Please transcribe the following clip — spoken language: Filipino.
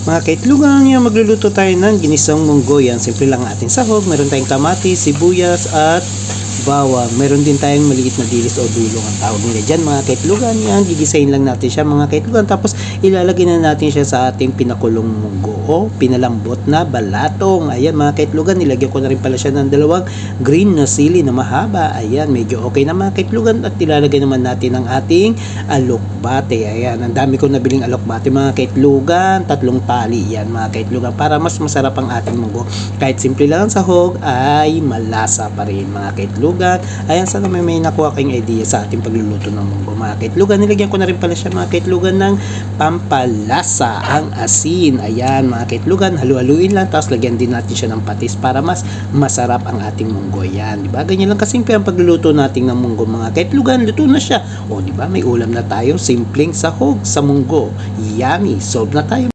Mga kaitlugan, yan magluluto tayo ng ginisang munggo. Yan, simple lang ating sahog. Meron tayong kamatis, sibuyas at bawang. Meron din tayong maliit na dilis o dulong ang tawag nila dyan. Mga kaitlugan, yan, gigisahin lang natin siya mga kaitlugan. Tapos ilalagay na natin siya sa ating pinakulong munggo o pinalambot na balatong. Ayan mga kaitlugan, nilagyan ko na rin pala siya ng dalawang green na sili na mahaba. Ayan, medyo okay na mga kaitlugan. At ilalagay naman natin ang ating alokbate. Ayan, ang dami ko nabiling alokbate mga kaitlugan. 3 tali yan mga kaitlugan para mas masarap ang ating munggo. Kahit simple lang ang sahog ay malasa pa rin mga kaitlugan. Ayan, sana may nakuha kayong idea sa ating pagluluto ng munggo mga kaitlugan. Nilagyan ko na rin pala siya mga kaitlugan ng pampalasa, ang asin. Ayan mga kaitlugan, halu-haluin lang tapos lagyan din natin siya ng patis para mas masarap ang ating munggo. Yan, di ba? Ganyan lang kasimple ang pagluluto natin ng munggo mga kaitlugan. Luto na siya. O di ba, may ulam na tayo, simpleng sahog sa munggo. Yummy, solve na tayo.